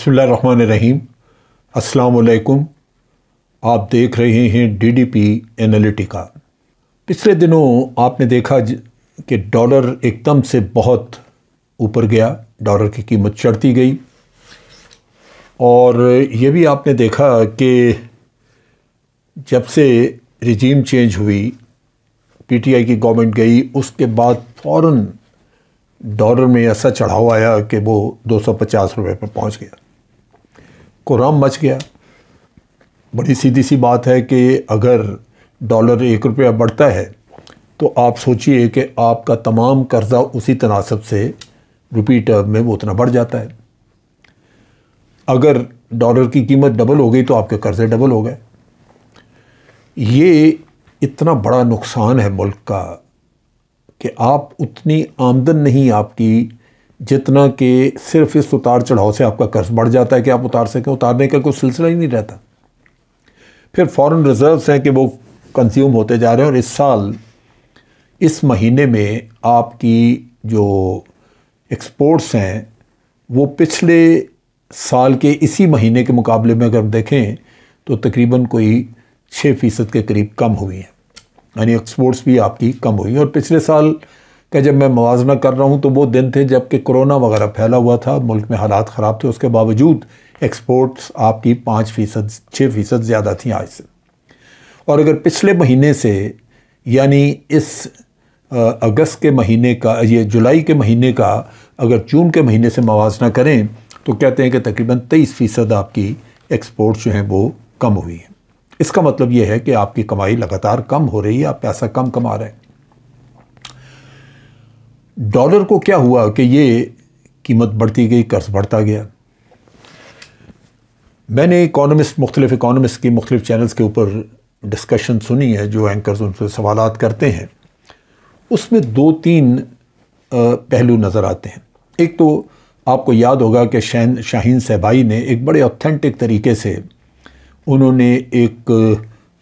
बिस्मिल्लाहिर्रहमानिर्रहीम। अस्सलाम वालेकुम। आप देख रहे हैं डीडीपी एनालिटिका। पिछले दिनों आपने देखा कि डॉलर एकदम से बहुत ऊपर गया, डॉलर की कीमत चढ़ती गई। और ये भी आपने देखा कि जब से रिजीम चेंज हुई, पीटीआई की गवर्नमेंट गई, उसके बाद फ़ौरन डॉलर में ऐसा चढ़ाव आया कि वो 250 रुपये पर पहुंच गया, कोराम मच गया। बड़ी सीधी सी बात है कि अगर डॉलर 1 रुपया बढ़ता है तो आप सोचिए कि आपका तमाम कर्ज़ा उसी तनासब से रुपी टर्म में वो उतना बढ़ जाता है। अगर डॉलर की कीमत डबल हो गई तो आपके कर्ज़े डबल हो गए। ये इतना बड़ा नुकसान है मुल्क का कि आप उतनी आमदन नहीं आपकी जितना कि सिर्फ इस उतार चढ़ाव से आपका कर्ज बढ़ जाता है कि आप उतार सकें। उतारने का कोई सिलसिला ही नहीं रहता। फिर फॉरेन रिजर्व्स हैं कि वो कंज्यूम होते जा रहे हैं। और इस साल इस महीने में आपकी जो एक्सपोर्ट्स हैं वो पिछले साल के इसी महीने के मुकाबले में अगर हम देखें तो तकरीबन कोई 6% के करीब कम हुई हैं, यानी एक्सपोर्ट्स भी आपकी कम हुई। और पिछले साल का जब मैं मुवाजना कर रहा हूँ तो वो दिन थे जबकि कोरोना वगैरह फैला हुआ था, मुल्क में हालात ख़राब थे, उसके बावजूद एक्सपोर्ट्स आपकी 5%, 6% ज़्यादा थी आज से। और अगर पिछले महीने से यानी इस अगस्त के महीने का, ये जुलाई के महीने का अगर जून के महीने से मुवाजना करें तो कहते हैं कि तकरीबन 23% आपकी एक्सपोर्ट्स जो हैं वो कम हुई हैं। इसका मतलब ये है कि आपकी कमाई लगातार कम हो रही है, आप पैसा कम कमा रहे हैं। डॉलर को क्या हुआ कि ये कीमत बढ़ती गई, कर्ज बढ़ता गया। मैंने मुख्तलिफ इकोनॉमिस्ट की मुख्तलिफ चैनल्स के ऊपर डिस्कशन सुनी है, जो एंकर्स उनसे सवालात करते हैं। उसमें 2-3 पहलू नज़र आते हैं। एक तो आपको याद होगा कि शाहीन सहबाई ने एक बड़े ऑथेंटिक तरीके से उन्होंने एक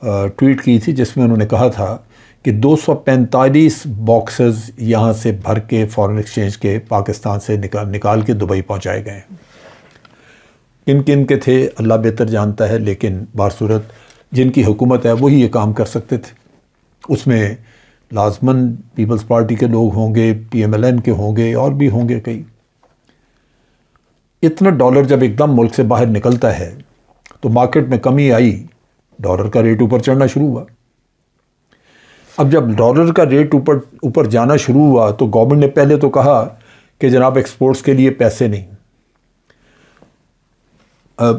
ट्वीट की थी जिसमें उन्होंने कहा था कि 245 बॉक्सेस यहाँ से भर के फॉरेन एक्सचेंज के पाकिस्तान से निकाल के दुबई पहुँचाए गए हैं। किन किन के थे अल्लाह बेहतर जानता है, लेकिन बासूरत जिनकी हुकूमत है वही ये काम कर सकते थे। उसमें लाजमन पीपल्स पार्टी के लोग होंगे, PMLN के होंगे, और भी होंगे कई। इतना डॉलर जब एकदम मुल्क से बाहर निकलता है तो मार्केट में कमी आई, डॉलर का रेट ऊपर चढ़ना शुरू हुआ। अब जब डॉलर का रेट ऊपर जाना शुरू हुआ तो गवर्नमेंट ने पहले तो कहा कि जनाब एक्सपोर्ट्स के लिए पैसे नहीं,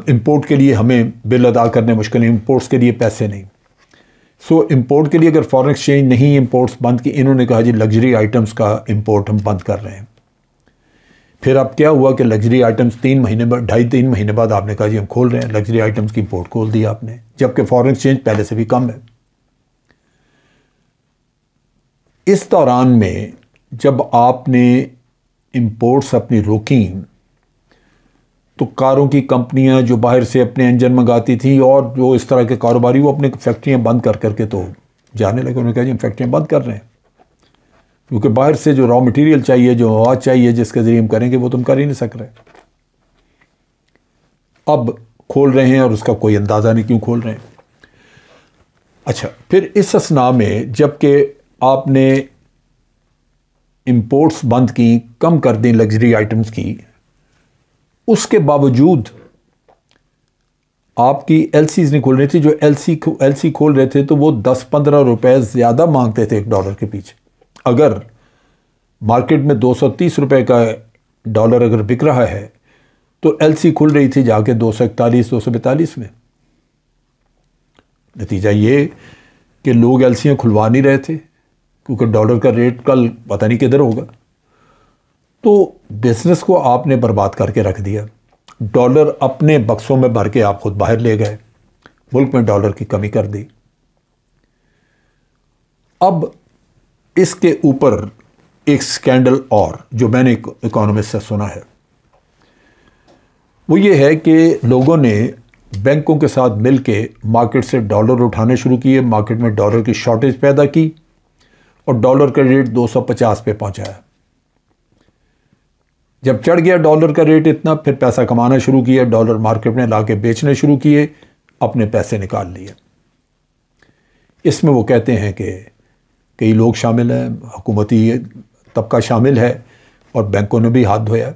इंपोर्ट के लिए हमें बिल अदा करने मुश्किल है, इंपोर्ट्स के लिए पैसे नहीं। सो इंपोर्ट के लिए अगर फॉरेन एक्सचेंज नहीं इंपोर्ट्स बंद की, इन्होंने कहा जी लग्जरी आइटम्स का इंपोर्ट हम बंद कर रहे हैं। फिर अब क्या हुआ कि लग्जरी आइटम्स 2.5-3 महीने बाद आपने कहा जी हम खोल रहे हैं, लग्जरी आइटम्स की इंपोर्ट खोल दी आपने, जबकि फॉरेन एक्सचेंज पहले से भी कम है। इस दौरान में जब आपने इंपोर्ट्स अपनी रोकी तो कारों की कंपनियां जो बाहर से अपने इंजन मंगाती थी और जो इस तरह के कारोबारी वो अपने फैक्ट्रियां बंद करके तो जाने लगे। उन्होंने कहा जी हम फैक्ट्रियां बंद कर रहे हैं, क्योंकि बाहर से जो रॉ मटेरियल चाहिए, जो मवाद चाहिए जिसके ज़रिए हम करेंगे वो तुम कर ही नहीं सक रहे। अब खोल रहे हैं और उसका कोई अंदाज़ा नहीं क्यों खोल रहे हैं। अच्छा, फिर इस असना में जबकि आपने इंपोर्ट्स बंद की, कम कर दी लग्जरी आइटम्स की, उसके बावजूद आपकी LCs नहीं खोल रही थी। जो LC खोल रहे थे तो वो 10-15 रुपए ज़्यादा मांगते थे $1 के पीछे। अगर मार्केट में 230 रुपए का डॉलर अगर बिक रहा है तो LC खुल रही थी जाके 241-242 में। नतीजा ये कि लोग LCयाँ खुलवा नहीं रहे थे क्योंकि डॉलर का रेट कल पता नहीं किधर होगा। तो बिजनेस को आपने बर्बाद करके रख दिया। डॉलर अपने बक्सों में भर के आप खुद बाहर ले गए, मुल्क में डॉलर की कमी कर दी। अब इसके ऊपर एक स्कैंडल और जो मैंने इकोनॉमिस्ट से सुना है वो ये है कि लोगों ने बैंकों के साथ मिलके मार्केट से डॉलर उठाने शुरू किए, मार्केट में डॉलर की शॉर्टेज पैदा की और डॉलर का रेट 250 पे पहुंचाया। जब चढ़ गया डॉलर का रेट इतना, फिर पैसा कमाना शुरू किया, डॉलर मार्केट में लाके बेचने शुरू किए, अपने पैसे निकाल लिए। इसमें वो कहते हैं कि कई लोग शामिल हैं, हुकूमती तबका शामिल है और बैंकों ने भी हाथ धोया।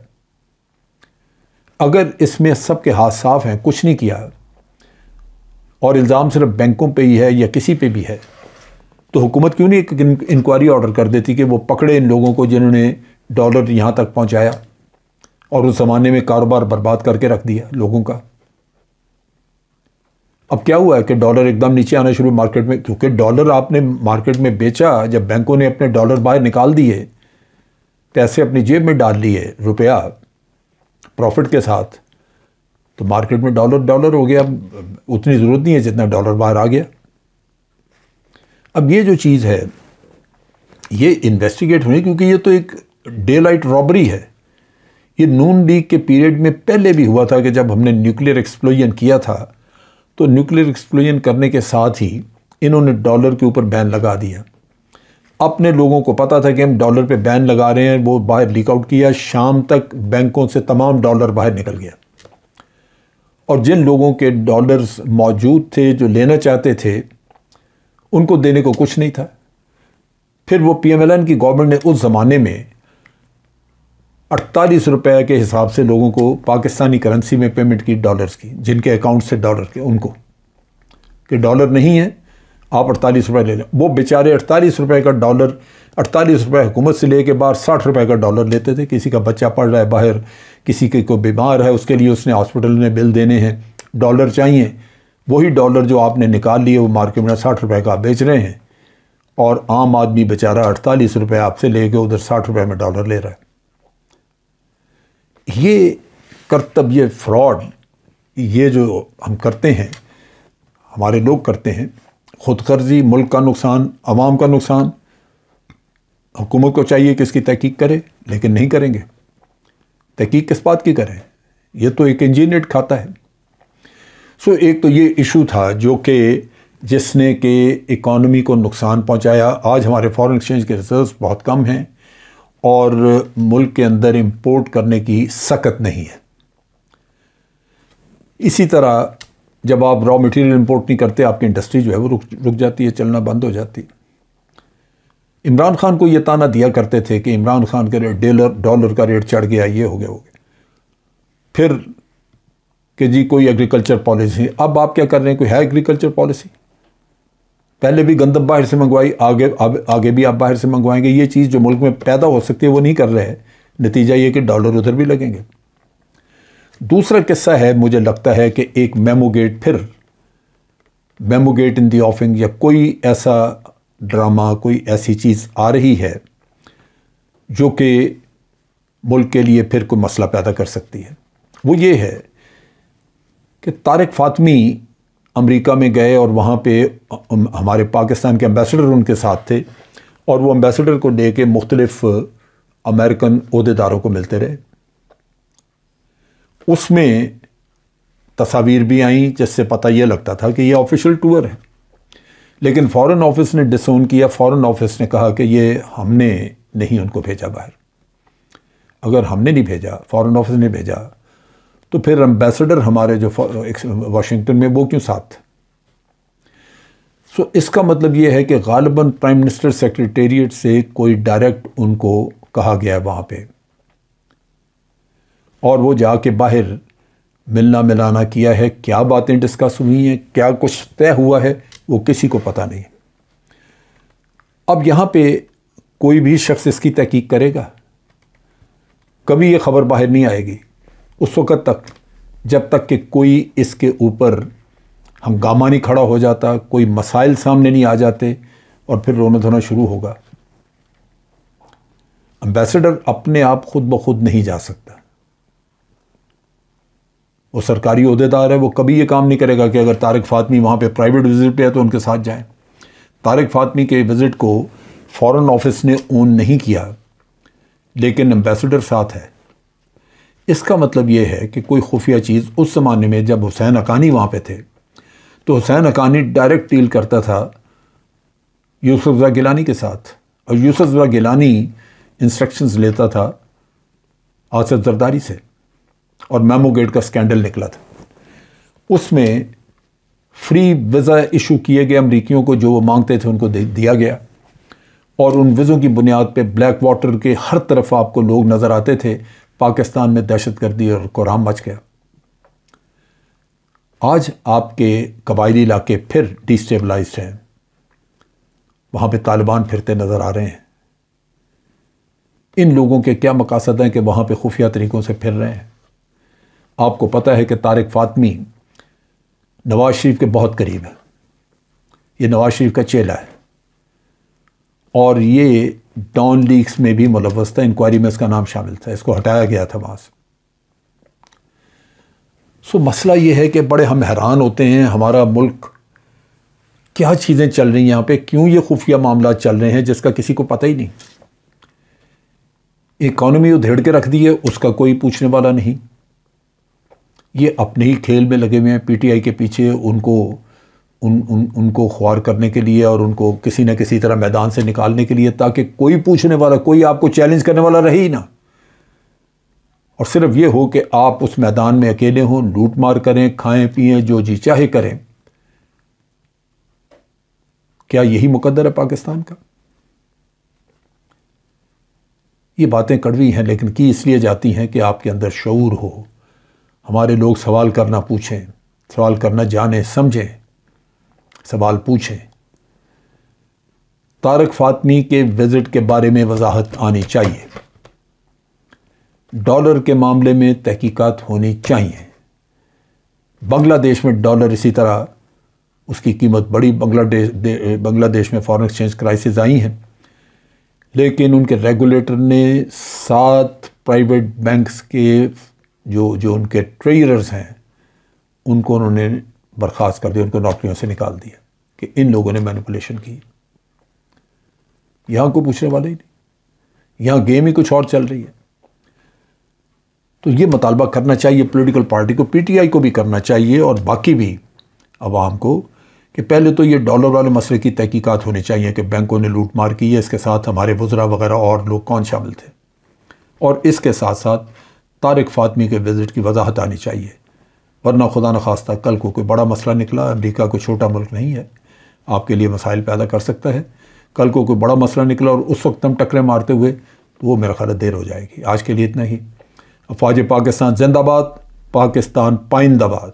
अगर इसमें सबके हाथ साफ हैं, कुछ नहीं किया, और इल्ज़ाम सिर्फ बैंकों पे ही है या किसी पे भी है, तो हुकूमत क्यों नहीं एक इंक्वायरी ऑर्डर कर देती कि वो पकड़े इन लोगों को जिन्होंने डॉलर यहाँ तक पहुँचाया और उस ज़माने में कारोबार बर्बाद करके रख दिया लोगों का। अब क्या हुआ है कि डॉलर एकदम नीचे आना शुरू मार्केट में, क्योंकि डॉलर आपने मार्केट में बेचा, जब बैंकों ने अपने डॉलर बाहर निकाल दिए, पैसे अपनी जेब में डाल लिए, रुपया प्रॉफिट के साथ, तो मार्केट में डॉलर हो गया। अब उतनी ज़रूरत नहीं है जितना डॉलर बाहर आ गया। अब ये जो चीज़ है ये इन्वेस्टिगेट होनी, क्योंकि ये तो एक डे लाइट रॉबरी है। ये नून लीग के पीरियड में पहले भी हुआ था कि जब हमने न्यूक्लियर एक्सप्लोजन किया था, तो न्यूक्लियर एक्सप्लोजन करने के साथ ही इन्होंने डॉलर के ऊपर बैन लगा दिया। अपने लोगों को पता था कि हम डॉलर पे बैन लगा रहे हैं, वो बाहर लीक आउट किया, शाम तक बैंकों से तमाम डॉलर बाहर निकल गया, और जिन लोगों के डॉलर्स मौजूद थे जो लेना चाहते थे उनको देने को कुछ नहीं था। फिर वो PMLN की गवर्नमेंट ने उस ज़माने में 48 रुपये के हिसाब से लोगों को पाकिस्तानी करेंसी में पेमेंट की, डॉलर्स की, जिनके अकाउंट से डॉलर के, उनको कि डॉलर नहीं है आप 48 रुपये ले लें। वो बेचारे 48 रुपये का डॉलर, 48 रुपये हुकूमत से लेके बाहर 60 रुपये का डॉलर लेते थे। किसी का बच्चा पढ़ रहा है बाहर, किसी के कोई बीमार है, उसके लिए उसने हॉस्पिटल में बिल देने हैं, डॉलर चाहिए। वही डॉलर जो आपने निकाल लिए वो मार्केट में 60 रुपये का आप बेच रहे हैं, और आम आदमी बेचारा 48 रुपये आपसे लेके उधर 60 रुपये में डॉलर ले रहा है। ये करतब, ये फ्रॉड, ये जो हम करते हैं, हमारे लोग करते हैं, खुदगर्जी, मुल्क का नुकसान, अवाम का नुकसान। हुकूमत को चाहिए कि इसकी तहकीक करे, लेकिन नहीं करेंगे। तहकीक किस बात की करें? ये तो एक इंजीनियर्ड खाता है। सो एक तो ये इशू था जो कि जिसने कि इकॉनमी को नुकसान पहुंचाया। आज हमारे फॉरेन एक्सचेंज के रिजर्व्स बहुत कम हैं और मुल्क के अंदर इंपोर्ट करने की सकत नहीं है। इसी तरह जब आप रॉ मटेरियल इंपोर्ट नहीं करते, आपकी इंडस्ट्री जो है वो रुक जाती है, चलना बंद हो जाती है। इमरान खान को ये ताना दिया करते थे कि इमरान खान के डॉलर का रेट चढ़ गया, ये हो गया। फिर कि जी कोई एग्रीकल्चर पॉलिसी। अब आप क्या कर रहे हैं? कोई है एग्रीकल्चर पॉलिसी? पहले भी गंदम बाहर से मंगवाई, आगे भी आप बाहर से मंगवाएंगे। ये चीज़ जो मुल्क में पैदा हो सकती है वो नहीं कर रहे हैं। नतीजा ये कि डॉलर उधर भी लगेंगे। दूसरा किस्सा है, मुझे लगता है कि एक मेमोगेट, फिर मेमोगेट इन दी ऑफिंग, या कोई ऐसा ड्रामा, कोई ऐसी चीज़ आ रही है जो कि मुल्क के लिए फिर कोई मसला पैदा कर सकती है। वो ये है कि तारिक फ़ातमी अमेरिका में गए और वहाँ पे हमारे पाकिस्तान के एम्बेसडर उनके साथ थे, और वो एम्बेसडर को लेके मुख्तलिफ अमेरिकन ओहदेदारों को मिलते रहे। उसमें तस्वीर भी आई जिससे पता ये लगता था कि ये ऑफिशियल टूर है, लेकिन फ़ॉरेन ऑफिस ने डिसोन किया। फ़ॉरेन ऑफिस ने कहा कि ये हमने नहीं उनको भेजा बाहर। अगर हमने नहीं भेजा, फ़ॉरेन ऑफिस ने भेजा, तो फिर एम्बेसडर हमारे जो वाशिंगटन में वो क्यों साथ? सो इसका मतलब ये है कि गालिबन प्राइम मिनिस्टर सेक्रेटेरिएट से कोई डायरेक्ट उनको कहा गया है वहाँ पे, और वो जाके बाहर मिलना मिलाना किया है। क्या बातें डिस्कस हुई हैं, क्या कुछ तय हुआ है, वो किसी को पता नहीं। अब यहाँ पे कोई भी शख्स इसकी तहकीक करेगा, कभी ये खबर बाहर नहीं आएगी उस वक़्त तक जब तक कि कोई इसके ऊपर हंगामा नहीं खड़ा हो जाता, कोई मसाइल सामने नहीं आ जाते, और फिर रोना धोना शुरू होगा। एम्बेसडर अपने आप खुद ब खुद नहीं जा सकता। वो सरकारी ओहदेदार है, वो कभी ये काम नहीं करेगा कि अगर तारिक फ़ातमी वहाँ पे प्राइवेट विज़िट पे है तो उनके साथ जाएं। तारिक फ़ातमी के विज़िट को फ़ॉरेन ऑफिस ने ओन नहीं किया, लेकिन एम्बेसडर साथ है। इसका मतलब ये है कि कोई खुफिया चीज़, उस ज़माने में जब हुसैन हक़ानी वहाँ पे थे तो हुसैन हक़ानी डायरेक्ट डील करता था यूसुफ रज़ा गिलानी के साथ, और यूसुफ रज़ा गिलानी इंस्ट्रक्शंस लेता था आसिफ जरदारी से, और मेमोगेट का स्कैंडल निकला था। उसमें फ्री वीज़ा इशू किए गए अमरीकियों को, जो वो मांगते थे उनको दिया गया, और उन वीज़ों की बुनियाद पे ब्लैक वाटर के हर तरफ आपको लोग नज़र आते थे। पाकिस्तान में दहशतगर्दी और कोहराम मच गया। आज आपके कबायली इलाके फिर डिस्टेबलाइज्ड हैं, वहाँ पे तालिबान फिरते नज़र आ रहे हैं। इन लोगों के क्या मकासद हैं कि वहाँ पे खुफिया तरीक़ों से फिर रहे हैं? आपको पता है कि तारिक फ़ातमी नवाज शरीफ के बहुत करीब है, ये नवाज शरीफ का चेला है, और ये डॉन लीक्स में भी मुलव्वस था। इंक्वायरी में इसका नाम शामिल था, इसको हटाया गया था वहाँ से। सो मसला ये है कि बड़े हम हैरान होते हैं, हमारा मुल्क क्या चीज़ें चल रही हैं यहाँ पे, क्यों ये खुफिया मामला चल रहे हैं जिसका किसी को पता ही नहीं। इकॉनमी उधेड़ के रख दी है, उसका कोई पूछने वाला नहीं। ये अपने ही खेल में लगे हुए हैं, पीटीआई के पीछे उनको ख्वार करने के लिए और उनको किसी न किसी तरह मैदान से निकालने के लिए, ताकि कोई पूछने वाला, कोई आपको चैलेंज करने वाला रहे ही ना, और सिर्फ ये हो कि आप उस मैदान में अकेले हों, लूट मार करें, खाएं पिएं, जो जी चाहे करें। क्या यही मुकद्दर है पाकिस्तान का? ये बातें कड़वी हैं, लेकिन की इसलिए जाती हैं कि आपके अंदर शऊर हो, हमारे लोग सवाल करना पूछें, सवाल करना जाने समझें, सवाल पूछें। तारिक फ़ातमी के विज़िट के बारे में वजाहत आनी चाहिए। डॉलर के मामले में तहकीकात होनी चाहिए। बांग्लादेश में डॉलर इसी तरह उसकी कीमत बढ़ी, बांग्लादेश में फॉरेन एक्सचेंज क्राइसिस आई हैं, लेकिन उनके रेगुलेटर ने 7 प्राइवेट बैंक्स के जो उनके ट्रेडर्स हैं उनको उन्होंने बर्खास्त कर दिया, उनको नौकरियों से निकाल दिया कि इन लोगों ने मैनिपुलेशन की। यहाँ को पूछने वाले ही नहीं, यहाँ गेम ही कुछ और चल रही है। तो ये मुतालबा करना चाहिए पॉलिटिकल पार्टी को, पीटीआई को भी करना चाहिए और बाकी भी अवाम को, कि पहले तो ये डॉलर वाले मसले की तहकीकात होनी चाहिए कि बैंकों ने लूट मार की है, इसके साथ हमारे वज़रा वगैरह और लोग कौन शामिल थे, और इसके साथ साथ तारिक फ़ातमी के विज़िट की वजाहत आनी चाहिए। वरना खुदा न खास्ता कल को कोई बड़ा मसला निकला, अमेरिका कोई छोटा मुल्क नहीं है, आपके लिए मसाइल पैदा कर सकता है। कल को कोई बड़ा मसला निकला और उस वक्त हम टकरे मारते हुए, तो वो मेरा ख्याल देर हो जाएगी। आज के लिए इतना ही। अफ़वाज पाकिस्तान जिंदाबाद, पाकिस्तान पाइंदाबाद।